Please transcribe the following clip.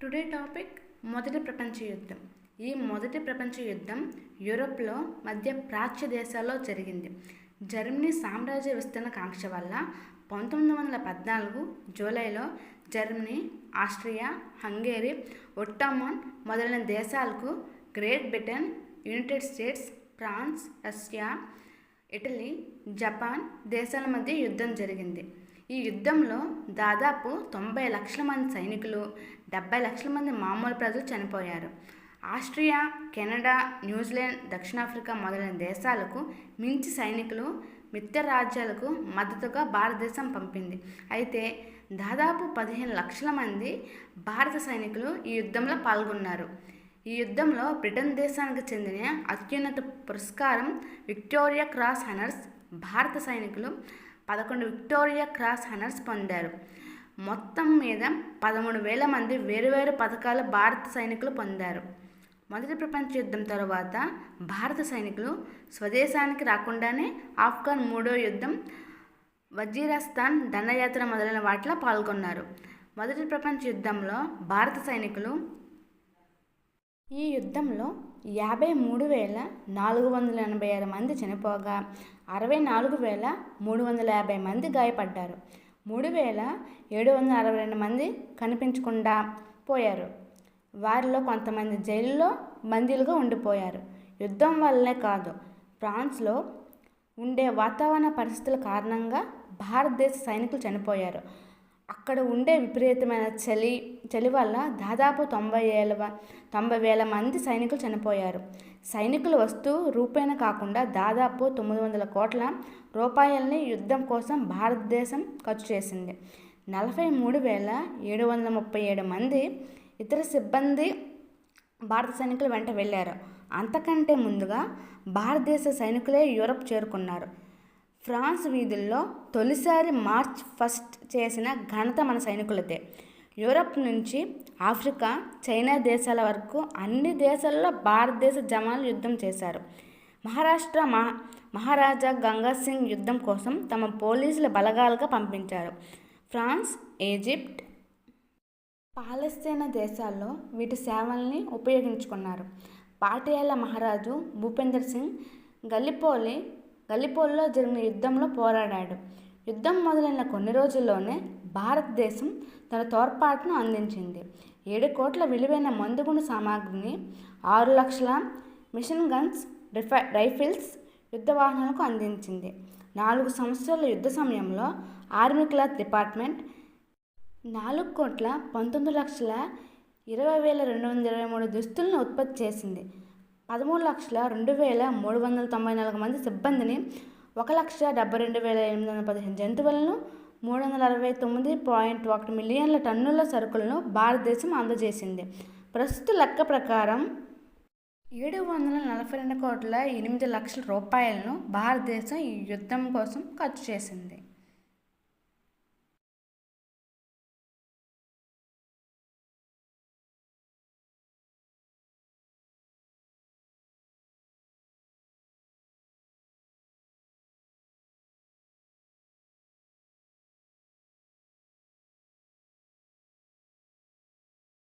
Today topic మొదటి ప్రపంచ యుద్ధం. ఈ మొదటి ప్రపంచ యుద్ధం యూరోప్లో మధ్య ప్రాచ్య దేశాల్లో జరిగింది. జర్మనీ సామ్రాజ్య విస్తరణ కాంక్ష వల్ల 1914 జూలైలో జర్మనీ, ఆస్ట్రియా, హంగేరీ, ఒట్టోమన్ మొదలైన దేశాలకు Great Britain, United States, France, Russia, Italy, Japan దేశాల మధ్య యుద్ధం జరిగింది. ఈ యుద్ధంలో దాదాపు 90 లక్షల మంది సైనికులు, 70 లక్షల మంది మామూలు ప్రజలు చనిపోయారు. ఆస్ట్రియా, కెనడా, న్యూజిలాండ్, దక్షిణాఫ్రికా మొదలైన దేశాలకు మించి సైనికులు మిత్ర రాజ్యాలకు మద్దతుగా భారతదేశం పంపింది. అయితే దాదాపు 15 లక్షల మంది భారత సైనికులు ఈ యుద్ధంలో పాల్గొన్నారు. ఈ యుద్ధంలో బ్రిటన్ దేశానికి చెందిన అత్యున్నత పురస్కారం విక్టోరియా క్రాస్ హానర్స్. భారత సైనికులు 11 విక్టోరియా క్రాస్ హానర్స్ పొందారు. మొత్తం మీద 13,000 మంది వేరువేరు పథకాలు భారత సైనికులు పొందారు. మొదటి ప్రపంచ యుద్ధం తరువాత భారత సైనికులు స్వదేశానికి రాకుండానే ఆఫ్ఘన్ మూడో యుద్ధం, వజీరిస్తాన్ దండయాత్ర మొదలైన వాటిలో పాల్గొన్నారు. మొదటి ప్రపంచ యుద్ధంలో భారత సైనికులు ఈ యుద్ధంలో 53,486 మంది చనిపోగా 64,350 మంది గాయపడ్డారు. 3,762 మంది కనిపించకుండా పోయారు. వారిలో కొంతమంది జైల్లో బందీలుగా ఉండిపోయారు. యుద్ధం వల్లనే కాదు, ఫ్రాన్స్లో ఉండే వాతావరణ పరిస్థితుల కారణంగా భారతదేశ సైనికులు చనిపోయారు. అక్కడ ఉండే విపరీతమైన చలి వల్ల దాదాపు 90,000 మంది సైనికులు చనిపోయారు. సైనికులు వస్తు రూపేణ కాకుండా దాదాపు 900 కోట్ల రూపాయలని యుద్ధం కోసం భారతదేశం ఖర్చు చేసింది. 43,737 మంది ఇతర సిబ్బంది భారత సైనికుల వెంట వెళ్ళారు. అంతకంటే ముందుగా భారతదేశ సైనికులే యూరప్ చేరుకున్నారు. ఫ్రాన్స్ వీధుల్లో తొలిసారి మార్చ్ 1 చేసిన ఘనత మన సైనికులదే. యూరప్ నుంచి ఆఫ్రికా, చైనా దేశాల వరకు అన్ని దేశాల్లో భారతదేశ జవాన్లు యుద్ధం చేశారు. మహారాష్ట్ర మహారాజా గంగా సింగ్ యుద్ధం కోసం తమ పోలీసుల బలగాలుగా పంపించారు. ఫ్రాన్స్, ఈజిప్ట్, పాలస్తీనా దేశాల్లో వీటి సేవల్ని ఉపయోగించుకున్నారు. పాటియాలా మహారాజు భూపేందర్ సింగ్ గల్లిపోల్లో జరిగిన యుద్ధంలో పోరాడాడు. యుద్ధం మొదలైన కొన్ని రోజుల్లోనే భారతదేశం తన తోడ్పాటును అందించింది. 7 కోట్ల విలువైన మందుగుండు సామాగ్రిని, 6 లక్షల మిషన్ గన్స్, రైఫిల్స్, యుద్ధ వాహనాలకు అందించింది. 4 సంవత్సరాల యుద్ధ సమయంలో ఆర్మీ క్లాత్ డిపార్ట్మెంట్ 4,19,20,223 దుస్తులను ఉత్పత్తి చేసింది. 13,02,394 మంది సిబ్బందిని, 1,72,815 జంతువులను, 369.1 మిలియన్ల టన్నుల సరుకులను భారతదేశం అందజేసింది. ప్రస్తుత లెక్క ప్రకారం 742,08,00,000 రూపాయలను భారతదేశం ఈ యుద్ధం కోసం ఖర్చు చేసింది.